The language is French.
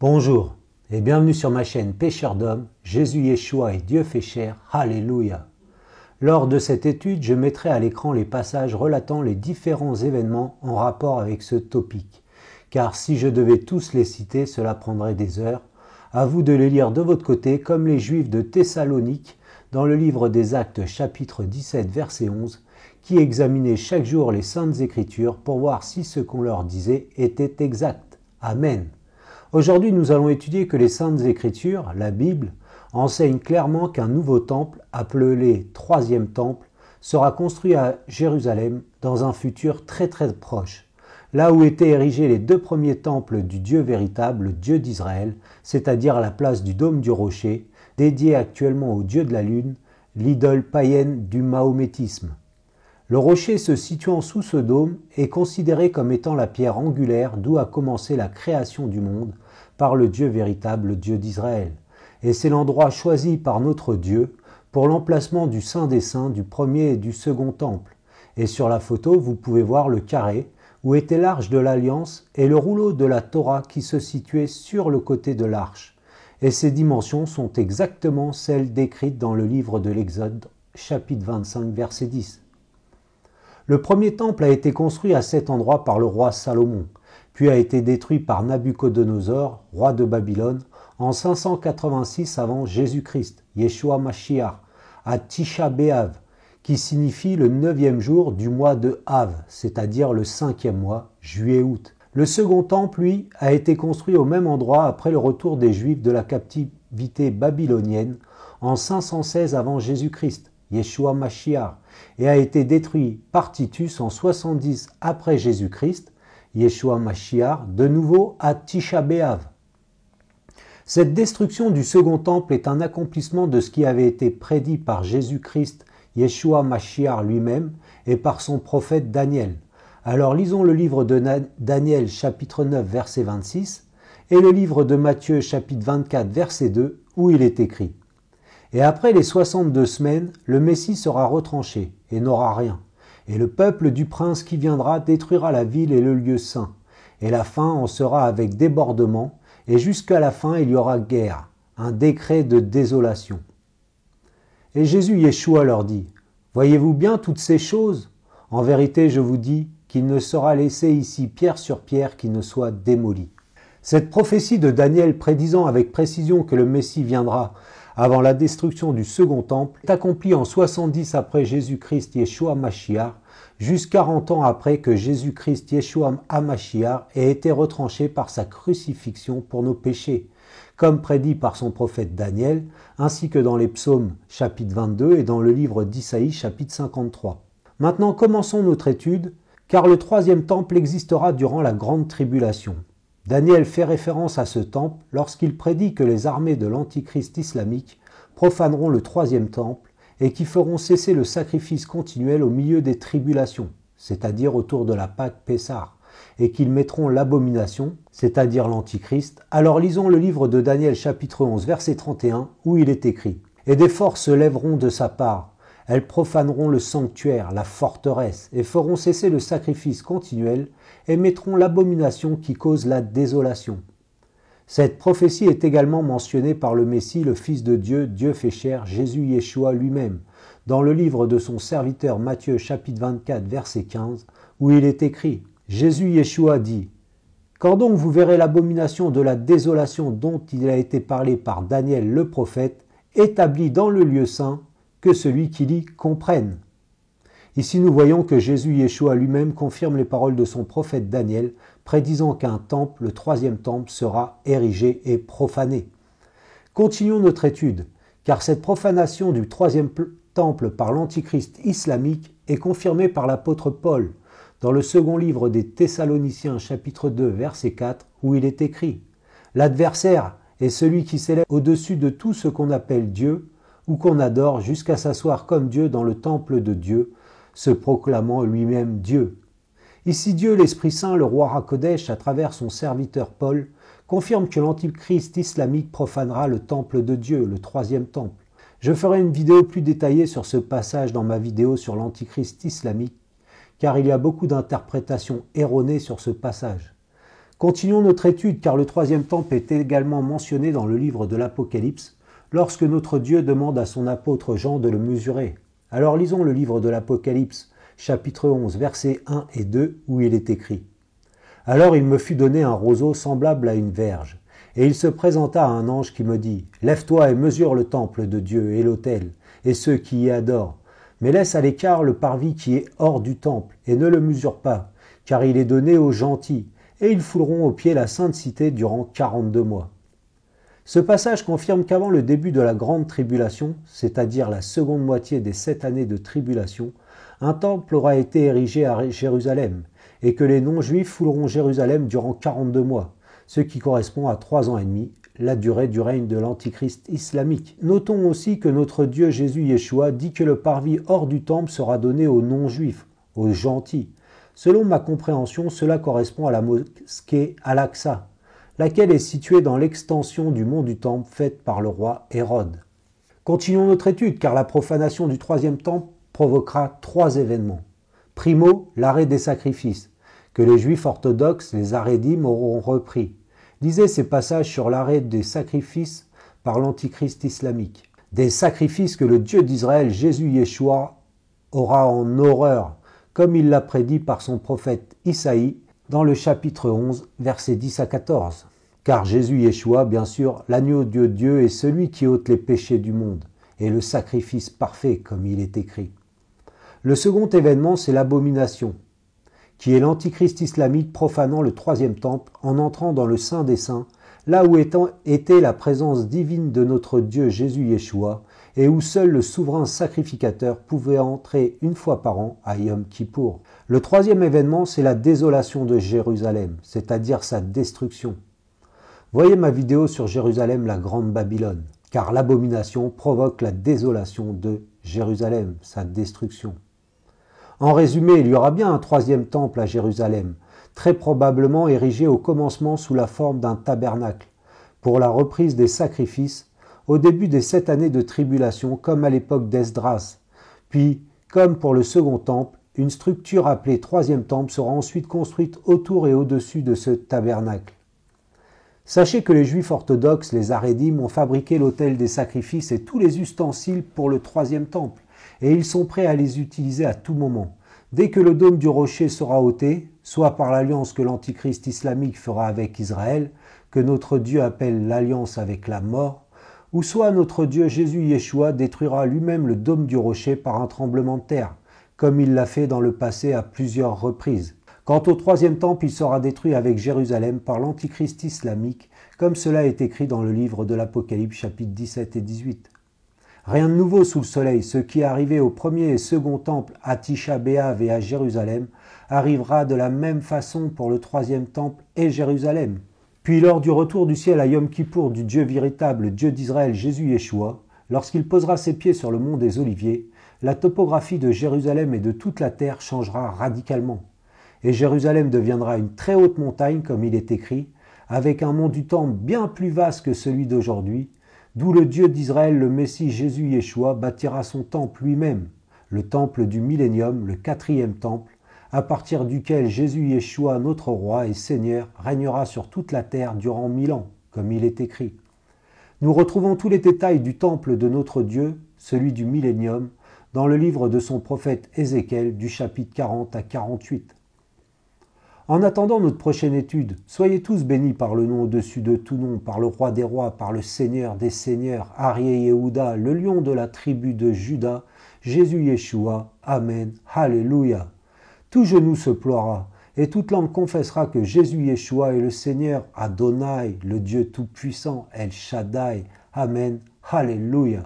Bonjour et bienvenue sur ma chaîne Pêcheur d'Hommes, Jésus Yeshua et Dieu fait chair, Alléluia. Lors de cette étude, je mettrai à l'écran les passages relatant les différents événements en rapport avec ce topic, car si je devais tous les citer, cela prendrait des heures. À vous de les lire de votre côté, comme les Juifs de Thessalonique, dans le livre des Actes chapitre 17 verset 11, qui examinaient chaque jour les Saintes Écritures pour voir si ce qu'on leur disait était exact. Amen. Aujourd'hui, nous allons étudier que les Saintes Écritures, la Bible, enseignent clairement qu'un nouveau temple, appelé Troisième Temple, sera construit à Jérusalem dans un futur très proche. Là où étaient érigés les deux premiers temples du Dieu véritable, le Dieu d'Israël, c'est-à-dire à la place du dôme du rocher, dédié actuellement au Dieu de la Lune, l'idole païenne du mahométisme. Le rocher se situant sous ce dôme est considéré comme étant la pierre angulaire d'où a commencé la création du monde par le Dieu véritable, le Dieu d'Israël. Et c'est l'endroit choisi par notre Dieu pour l'emplacement du Saint des Saints du premier et du second temple. Et sur la photo, vous pouvez voir le carré où était l'arche de l'Alliance et le rouleau de la Torah qui se situait sur le côté de l'arche. Et ces dimensions sont exactement celles décrites dans le livre de l'Exode, chapitre 25, verset 10. Le premier temple a été construit à cet endroit par le roi Salomon, puis a été détruit par Nabuchodonosor, roi de Babylone, en 586 avant Jésus-Christ, Yeshua Mashiach, à Tisha B'Av, qui signifie le 9e jour du mois de Av, c'est-à-dire le 5e mois, juillet-août. Le second temple, lui, a été construit au même endroit après le retour des Juifs de la captivité babylonienne en 516 avant Jésus-Christ, Yeshua Mashiach, et a été détruit par Titus en 70 après Jésus-Christ, Yeshua Mashiach, de nouveau à Tisha B'Av. Cette destruction du second temple est un accomplissement de ce qui avait été prédit par Jésus-Christ, Yeshua Mashiach lui-même, et par son prophète Daniel. Alors lisons le livre de Daniel chapitre 9 verset 26 et le livre de Matthieu chapitre 24 verset 2 où il est écrit: Et après les 62 semaines, le Messie sera retranché et n'aura rien. Et le peuple du prince qui viendra détruira la ville et le lieu saint. Et la fin en sera avec débordement, et jusqu'à la fin il y aura guerre, un décret de désolation. Et Jésus Yeshua leur dit: Voyez-vous bien toutes ces choses? En vérité, je vous dis qu'il ne sera laissé ici pierre sur pierre qui ne soit démolie. Cette prophétie de Daniel prédisant avec précision que le Messie viendra avant la destruction du second temple, est accomplie en 70 après Jésus-Christ Yeshua Mashiach, jusqu'à 40 ans après que Jésus-Christ Yeshua HaMashiach ait été retranché par sa crucifixion pour nos péchés, comme prédit par son prophète Daniel, ainsi que dans les psaumes chapitre 22 et dans le livre d'Isaïe chapitre 53. Maintenant commençons notre étude, car le troisième temple existera durant la grande tribulation. Daniel fait référence à ce temple lorsqu'il prédit que les armées de l'antichrist islamique profaneront le troisième temple et qui feront cesser le sacrifice continuel au milieu des tribulations, c'est-à-dire autour de la Pâque Pessah, et qu'ils mettront l'abomination, c'est-à-dire l'antichrist. Alors lisons le livre de Daniel chapitre 11 verset 31 où il est écrit: Et des forces se lèveront de sa part, elles profaneront le sanctuaire, la forteresse, et feront cesser le sacrifice continuel, et mettront l'abomination qui cause la désolation. Cette prophétie est également mentionnée par le Messie, le Fils de Dieu, Dieu fait chair, Jésus Yeshua lui-même, dans le livre de son serviteur Matthieu chapitre 24 verset 15, où il est écrit: Jésus Yeshua dit: Quand donc vous verrez l'abomination de la désolation dont il a été parlé par Daniel le prophète, établie dans le lieu saint, que celui qui lit comprenne. Ici nous voyons que Jésus Yeshua lui-même confirme les paroles de son prophète Daniel, prédisant qu'un temple, le troisième temple, sera érigé et profané. Continuons notre étude, car cette profanation du troisième temple par l'antichrist islamique est confirmée par l'apôtre Paul, dans le second livre des Thessaloniciens chapitre 2 verset 4, où il est écrit: L'adversaire est celui qui s'élève au-dessus de tout ce qu'on appelle Dieu, ou qu'on adore jusqu'à s'asseoir comme Dieu dans le temple de Dieu, se proclamant lui-même Dieu. Ici Dieu, l'Esprit Saint, le roi Hakodesh, à travers son serviteur Paul, confirme que l'antichrist islamique profanera le temple de Dieu, le troisième temple. Je ferai une vidéo plus détaillée sur ce passage dans ma vidéo sur l'antichrist islamique, car il y a beaucoup d'interprétations erronées sur ce passage. Continuons notre étude car le troisième temple est également mentionné dans le livre de l'Apocalypse lorsque notre Dieu demande à son apôtre Jean de le mesurer. Alors lisons le livre de l'Apocalypse, chapitre 11, versets 1 et 2 où il est écrit « Alors il me fut donné un roseau semblable à une verge, et il se présenta à un ange qui me dit « Lève-toi et mesure le temple de Dieu et l'autel, et ceux qui y adorent, mais laisse à l'écart le parvis qui est hors du temple, et ne le mesure pas, car il est donné aux gentils, et ils fouleront aux pieds la sainte cité durant 42 mois. » Ce passage confirme qu'avant le début de la grande tribulation, c'est-à-dire la seconde moitié des 7 années de tribulation, un temple aura été érigé à Jérusalem, et que les non-juifs fouleront Jérusalem durant 42 mois, ce qui correspond à 3 ans et demi, la durée du règne de l'antichrist islamique. Notons aussi que notre Dieu Jésus Yeshua dit que le parvis hors du temple sera donné aux non-juifs, aux gentils. Selon ma compréhension, cela correspond à la mosquée Al-Aqsa, laquelle est située dans l'extension du mont du temple faite par le roi Hérode. Continuons notre étude, car la profanation du troisième temple provoquera 3 événements. Primo, l'arrêt des sacrifices, que les juifs orthodoxes, les Haredim, auront repris. Lisez ces passages sur l'arrêt des sacrifices par l'antichrist islamique. Des sacrifices que le Dieu d'Israël, Jésus Yeshua, aura en horreur, comme il l'a prédit par son prophète Isaïe dans le chapitre 11, versets 10 à 14. Car Jésus Yeshua, bien sûr, l'agneau de Dieu est celui qui ôte les péchés du monde, et le sacrifice parfait, comme il est écrit. Le second événement, c'est l'abomination, qui est l'antichrist islamique profanant le troisième temple en entrant dans le Saint des Saints, là où était la présence divine de notre Dieu Jésus Yeshua, et où seul le souverain sacrificateur pouvait entrer une fois par an à Yom Kippour. Le troisième événement, c'est la désolation de Jérusalem, c'est-à-dire sa destruction. Voyez ma vidéo sur Jérusalem, la Grande Babylone, car l'abomination provoque la désolation de Jérusalem, sa destruction. En résumé, il y aura bien un troisième temple à Jérusalem, très probablement érigé au commencement sous la forme d'un tabernacle, pour la reprise des sacrifices, au début des 7 années de tribulation, comme à l'époque d'Esdras. Puis, comme pour le second temple, une structure appelée troisième temple sera ensuite construite autour et au-dessus de ce tabernacle. Sachez que les juifs orthodoxes, les Haredim, ont fabriqué l'autel des sacrifices et tous les ustensiles pour le troisième temple, et ils sont prêts à les utiliser à tout moment. Dès que le dôme du rocher sera ôté, soit par l'alliance que l'antichrist islamique fera avec Israël, que notre Dieu appelle l'alliance avec la mort, ou soit notre Dieu Jésus Yeshua détruira lui-même le dôme du rocher par un tremblement de terre, comme il l'a fait dans le passé à plusieurs reprises. Quant au troisième temple, il sera détruit avec Jérusalem par l'antichrist islamique, comme cela est écrit dans le livre de l'Apocalypse chapitres 17 et 18. Rien de nouveau sous le soleil, ce qui est arrivé au premier et second temple à Tisha B'Av et à Jérusalem arrivera de la même façon pour le troisième temple et Jérusalem. Puis lors du retour du ciel à Yom Kippour du Dieu véritable, Dieu d'Israël, Jésus Yeshua, lorsqu'il posera ses pieds sur le mont des Oliviers, la topographie de Jérusalem et de toute la terre changera radicalement. Et Jérusalem deviendra une très haute montagne, comme il est écrit, avec un mont du temple bien plus vaste que celui d'aujourd'hui, d'où le Dieu d'Israël, le Messie Jésus Yeshua, bâtira son temple lui-même, le temple du millénium, le 4e temple, à partir duquel Jésus Yeshua, notre roi et Seigneur, régnera sur toute la terre durant 1000 ans, comme il est écrit. Nous retrouvons tous les détails du temple de notre Dieu, celui du millénium, dans le livre de son prophète Ézéchiel du chapitre 40 à 48. En attendant notre prochaine étude, soyez tous bénis par le nom au-dessus de tout nom, par le roi des rois, par le Seigneur des seigneurs, Arié Yehuda, le lion de la tribu de Juda, Jésus Yeshua. Amen. Alléluia. Tout genou se ploiera, et toute langue confessera que Jésus Yeshua est le Seigneur, Adonai, le Dieu tout-puissant, El Shaddai. Amen. Alléluia.